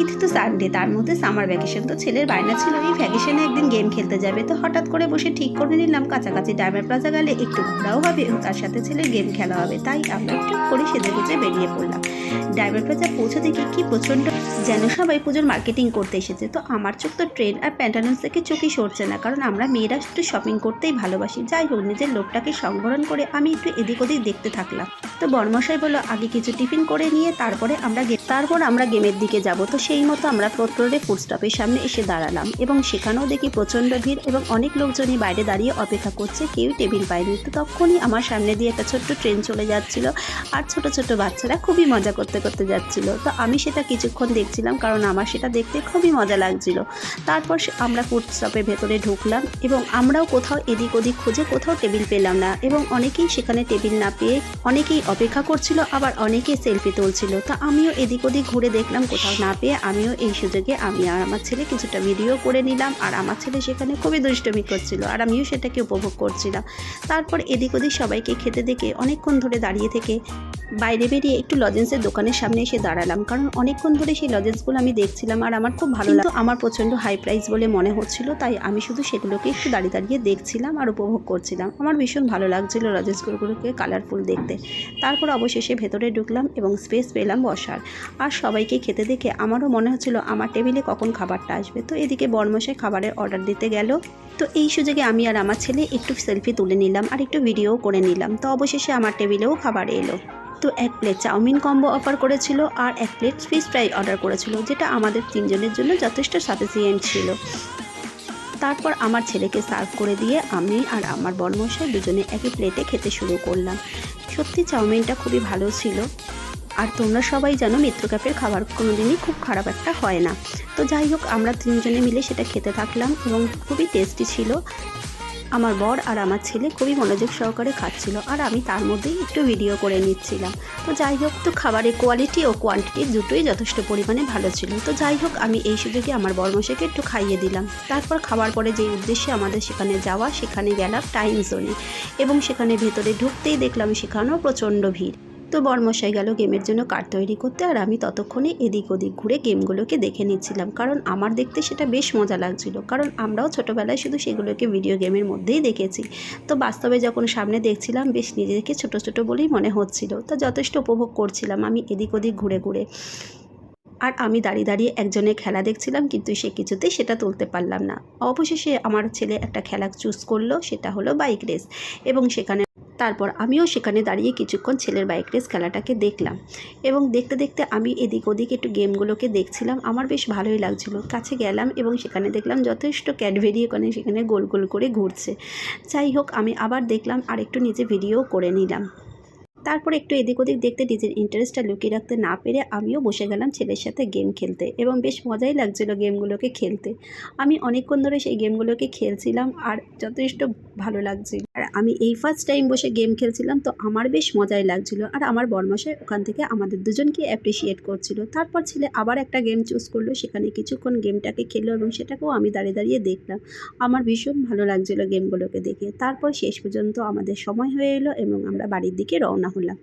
বাকিতে তো সানডে, তার মধ্যে সামার ভ্যাকেশন। তো ছেলের বায়না ছিল এই ভ্যাকেশনে একদিন গেম খেলতে যাবে। তো হঠাৎ করে বসে ঠিক করে নিলাম কাছাকাছি ডায়মন্ড প্লাজা গেলে একটু ঘোরাও হবে এবং তার সাথে ছেলের গেম খেলা হবে। তাই আমরা ঠিক করে সেজেগুজে বেরিয়ে পড়লাম। ডায়মন্ড প্লাজা পৌঁছে দেখি কি প্রচণ্ড, যেন সবাই পুজোর মার্কেটিং করতে এসেছে। তো আমার চোখ তো ট্রেন আর প্যান্টালুন্স থেকে চোখই সরছে না, কারণ আমরা মেয়েরা একটু শপিং করতেই ভালোবাসি। যাই হোক, নিজের লোভটাকে সংবরণ করে আমি একটু এদিক ওদিক দেখতে থাকলাম। তো বর্মশাই বলল আগে কিছু টিফিন করে নিয়ে তারপর আমরা গেমের দিকে যাব। তো সেই মতো আমরা 4th ফ্লোরে ফুড স্টপের সামনে এসে দাঁড়ালাম এবং সেখানেও দেখি প্রচণ্ড ভিড় এবং অনেক লোকজনই বাইরে দাঁড়িয়ে অপেক্ষা করছে, কেউ টেবিল পায়নি। তো তখনই আমার সামনে দিয়ে একটা ছোট্ট ট্রেন চলে যাচ্ছিল আর ছোট ছোট বাচ্চারা খুবই মজা করতে করতে যাচ্ছিল। তো আমি সেটা কিছুক্ষণ দেখছিলাম, কারণ আমার সেটা দেখতে খুবই মজা লাগছিল। তারপর আমরা ফুড স্টপের ভেতরে ঢুকলাম এবং আমরাও কোথাও এদিক ওদিক খুঁজে কোথাও টেবিল পেলাম না এবং অনেকেই সেখানে টেবিল না পেয়ে অনেকেই অপেক্ষা করছিল, আবার অনেকেই সেলফি তুলছিল। তো আমিও এদিক ওদিক ঘুরে দেখলাম, কোথাও না পেয়ে আমিও এই সুযোগে আমি আর আমার ছেলে কিছুটা ভিডিও করে নিলাম। আর আমার ছেলে সেখানে খুবই দুষ্টুমি করছিল আর আমিও সেটাকে উপভোগ করছিলাম। তারপর এদিক ওদিক সবাইকে খেতে দেখে অনেকক্ষণ ধরে দাঁড়িয়ে থেকে বাইরে বেরিয়ে একটু লজেন্সের দোকানের সামনে এসে দাঁড়ালাম, কারণ অনেকক্ষণ ধরে সেই লজেন্সগুলো আমি দেখছিলাম আর আমার খুব ভালো লাগতো। আমার প্রচণ্ড হাই প্রাইস বলে মনে হচ্ছিল, তাই আমি শুধু সেগুলোকে একটু দাঁড়িয়ে দাঁড়িয়ে দেখছিলাম আর উপভোগ করছিলাম। আমার ভীষণ ভালো লাগছিল লজেন্সগুলোকে কালারফুল দেখতে। তারপর অবশেষে ভেতরে ঢুকলাম এবং স্পেস পেলাম বসার। আর সবাইকে খেতে দেখে আমারও মনে হচ্ছিল আমার টেবিলে কখন খাবারটা আসবে। তো এদিকে বর্মশাই খাবারের অর্ডার দিতে গেল। তো এই সুযোগে আমি আর আমার ছেলে একটু সেলফি তুলে নিলাম আর একটু ভিডিও করে নিলাম। তো অবশেষে আমার টেবিলেও খাবার এলো। তো 1 প্লেট চাউমিন কম্বো অফার করেছিল আর 1 প্লেট ফিশ ফ্রাই অর্ডার করেছিল, যেটা আমাদের 3 জনের জন্য যথেষ্ট সাফিসিয়েন্ট ছিল। তারপর আমার ছেলেকে সার্ভ করে দিয়ে আমি আর আমার বর্মশাই দুজনে একই প্লেটে খেতে শুরু করলাম। সত্যি চাউমিনটা খুবই ভালো ছিল। আর তোমরা সবাই জানো মিত্র ক্যাফের খাবার কোনো দিনই খুব খারাপ একটা হয় না। তো যাই হোক, আমরা 3 জনে মিলে সেটা খেতে থাকলাম এবং খুবই টেস্টি ছিল। আমার বর আর আমার ছেলে খুবই মনোযোগ সহকারে খাচ্ছিল আর আমি তার মধ্যেই একটু ভিডিও করে নিচ্ছিলাম। তো যাই হোক, তো খাবারের কোয়ালিটি ও কোয়ান্টিটি দুটোই যথেষ্ট পরিমাণে ভালো ছিল। তো যাই হোক, আমি এই সুযোগে আমার বরমশাইকে একটু খাইয়ে দিলাম। তারপর খাবার পরে যে উদ্দেশ্যে আমাদের সেখানে যাওয়া, সেখানে গেলাম টাইম জোনে এবং সেখানে ভেতরে ঢুকতেই দেখলাম সেখানেও প্রচণ্ড ভিড়। তো বরমশাই গেল গেমের জন্য কার্ড তৈরি করতে আর আমি ততক্ষণে এদিক ওদিক ঘুরে গেমগুলোকে দেখে নিচ্ছিলাম, কারণ আমার দেখতে সেটা বেশ মজা লাগছিল, কারণ আমরাও ছোটোবেলায় শুধু সেগুলোকে ভিডিও গেমের মধ্যেই দেখেছি। তো বাস্তবে যখন সামনে দেখছিলাম বেশ নিজেকে ছোট ছোট বলেই মনে হচ্ছিল। তো যথেষ্ট উপভোগ করছিলাম আমি এদিক ওদিক ঘুরে ঘুরে। আর আমি দাঁড়িয়ে দাঁড়িয়ে একজনের খেলা দেখছিলাম, কিন্তু সে কিছুতেই সেটা তুলতে পারলাম না। অবশেষে আমার ছেলে একটা খেলা চুজ করলো, সেটা হলো বাইক রেস এবং তারপর আমিও সেখানে দাঁড়িয়ে কিছুক্ষণ ছেলের বাইক রেস খেলাটাকে দেখলাম এবং দেখতে দেখতে আমি এদিক ওদিক একটু গেমগুলোকে দেখছিলাম। আমার বেশ ভালোই লাগছিল। কাছে গেলাম এবং সেখানে দেখলাম যথেষ্ট ক্যাডবেরি ওখানে সেখানে গোল গোল করে ঘুরছে। যাই হোক, আমি আবার দেখলাম আর একটু নিজে ভিডিও করে নিলাম। তারপর একটু এদিক ওদিক দেখতে নিজের ইন্টারেস্টটা লুকিয়ে রাখতে না পেরে আমিও বসে গেলাম ছেলের সাথে গেম খেলতে এবং বেশ মজাই লাগছিলো গেমগুলোকে খেলতে। আমি অনেকক্ষণ ধরে সেই গেমগুলোকে খেলছিলাম আর যথেষ্ট ভালো লাগছিল। আর আমি এই ফার্স্ট টাইম বসে গেম খেলছিলাম, তো আমার বেশ মজাই লাগছিল। আর আমার বরমশাই ওখান থেকে আমাদের দুজনকে অ্যাপ্রিসিয়েট করছিল। তারপর ছেলে আবার একটা গেম চুজ করলো, সেখানে কিছুক্ষণ গেমটাকে খেললো এবং সেটাকেও আমি দাঁড়িয়ে দাঁড়িয়ে দেখলাম। আমার ভীষণ ভালো লাগছিলো গেমগুলোকে দেখে। তারপর শেষ পর্যন্ত আমাদের সময় হয়ে এলো এবং আমরা বাড়ির দিকে রওনা হলাম।